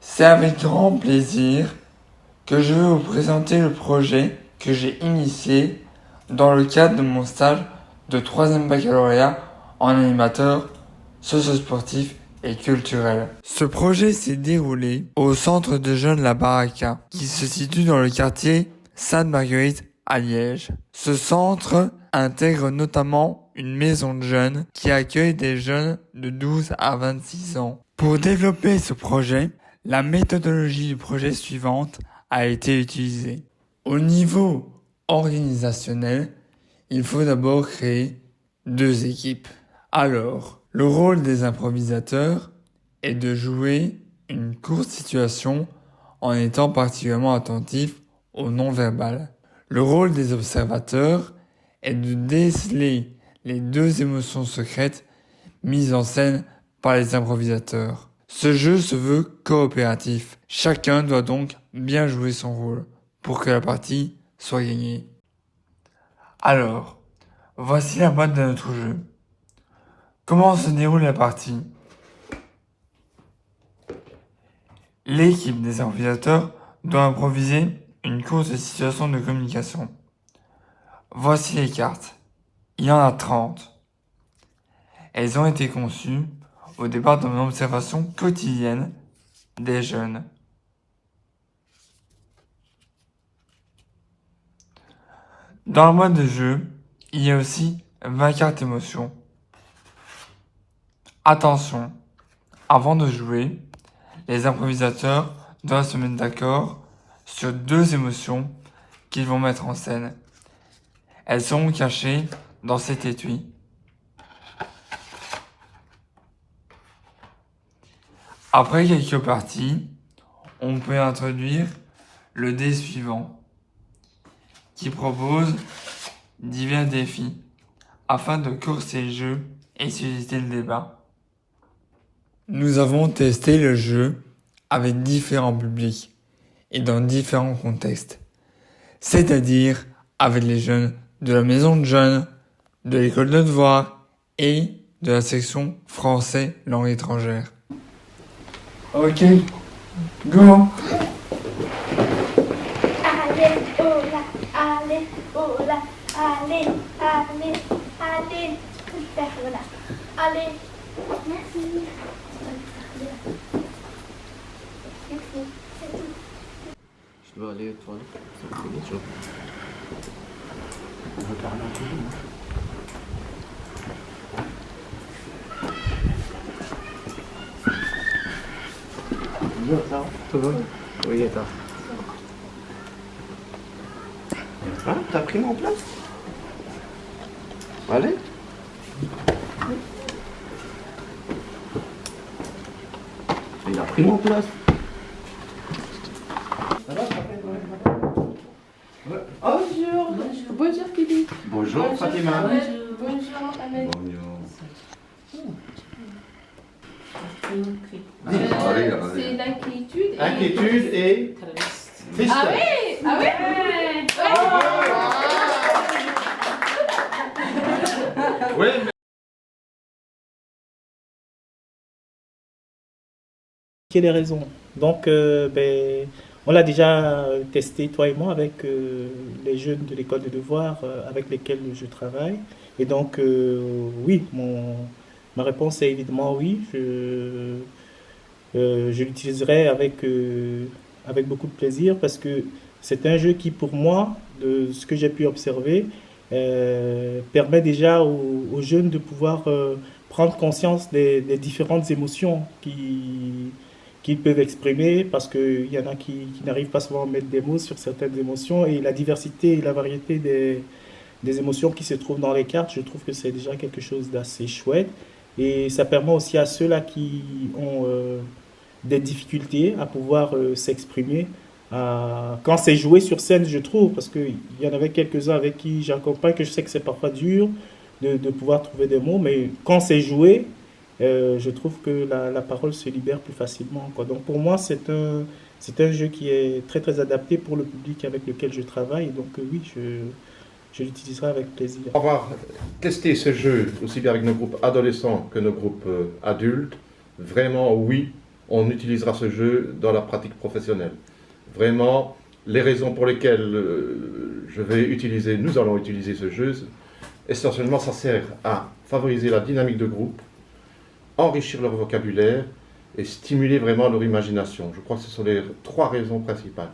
C'est avec grand plaisir que je vais vous présenter le projet que j'ai initié dans le cadre de mon stage de 3e baccalauréat en animateur socio-sportif et culturel. Ce projet s'est déroulé au centre de jeunes La Baraka, qui se situe dans le quartier Sainte-Marguerite à Liège. Ce centre intègre notamment une maison de jeunes qui accueille des jeunes de 12 à 26 ans. Pour développer ce projet, la méthodologie du projet suivante a été utilisée. Au niveau organisationnel, il faut d'abord créer 2 équipes. Alors, le rôle des improvisateurs est de jouer une courte situation en étant particulièrement attentif au non-verbal. Le rôle des observateurs est de déceler les 2 émotions secrètes mises en scène par les improvisateurs. Ce jeu se veut coopératif. Chacun doit donc bien jouer son rôle pour que la partie soit gagnée. Alors, voici la boîte de notre jeu. Comment se déroule la partie? L'équipe des improvisateurs doit improviser une courte situation de communication. Voici les cartes. Il y en a 30. Elles ont été conçues au départ de mon observation quotidienne des jeunes. Dans la boîte de jeu, il y a aussi 20 cartes émotions. Attention, avant de jouer, les improvisateurs doivent se mettre d'accord sur 2 émotions qu'ils vont mettre en scène. Elles seront cachées dans cet étui. Après quelques parties, on peut introduire le dé suivant, qui propose divers défis afin de corser le jeu et susciter le débat. Nous avons testé le jeu avec différents publics et dans différents contextes, c'est-à-dire avec les jeunes de la maison de jeunes, de l'école de devoirs et de la section français langue étrangère. Ok, go! Allez, oh là, allez, oh là, allez, allez, allez, super, voilà. Allez, merci. Merci, c'est tout. Je dois aller aux toilettes. Ça me fait des choses. On veut parler un peu, moi. Bonjour, ça va? Ça va? Oui, et toi? Ah, t'as pris mon place? Allez. Il a pris mon place. Ça va, Bonjour. Bonjour Philippe. Bonjour Fatima. Bonjour Ahmed. Allez. C'est l'inquiétude. Inquiétude et tristesse. Ah oui. Ah oui. Oui, mais... Quelles les raisons? Donc, on l'a déjà testé, toi et moi, avec les jeunes de l'école de devoirs avec lesquels je travaille. Et donc, oui, ma réponse est évidemment oui. Je l'utiliserai avec beaucoup de plaisir parce que c'est un jeu qui, pour moi, de ce que j'ai pu observer, permet déjà aux jeunes de pouvoir prendre conscience des différentes émotions qu'ils peuvent exprimer parce qu'il y en a qui n'arrivent pas souvent à mettre des mots sur certaines émotions et la diversité et la variété des émotions qui se trouvent dans les cartes, je trouve que c'est déjà quelque chose d'assez chouette et ça permet aussi à ceux-là qui ont des difficultés à pouvoir s'exprimer quand c'est joué sur scène, je trouve, parce qu'il y en avait quelques-uns avec qui j'accompagne, que je sais que c'est parfois dur de pouvoir trouver des mots, mais quand c'est joué, je trouve que la parole se libère plus facilement, quoi. Donc pour moi, c'est un jeu qui est très très adapté pour le public avec lequel je travaille. Donc oui, je l'utiliserai avec plaisir. Avoir testé ce jeu aussi bien avec nos groupes adolescents que nos groupes adultes, vraiment oui, on utilisera ce jeu dans la pratique professionnelle. Vraiment, les raisons pour lesquelles nous allons utiliser ce jeu, essentiellement, ça sert à favoriser la dynamique de groupe, enrichir leur vocabulaire et stimuler vraiment leur imagination. Je crois que ce sont les 3 raisons principales.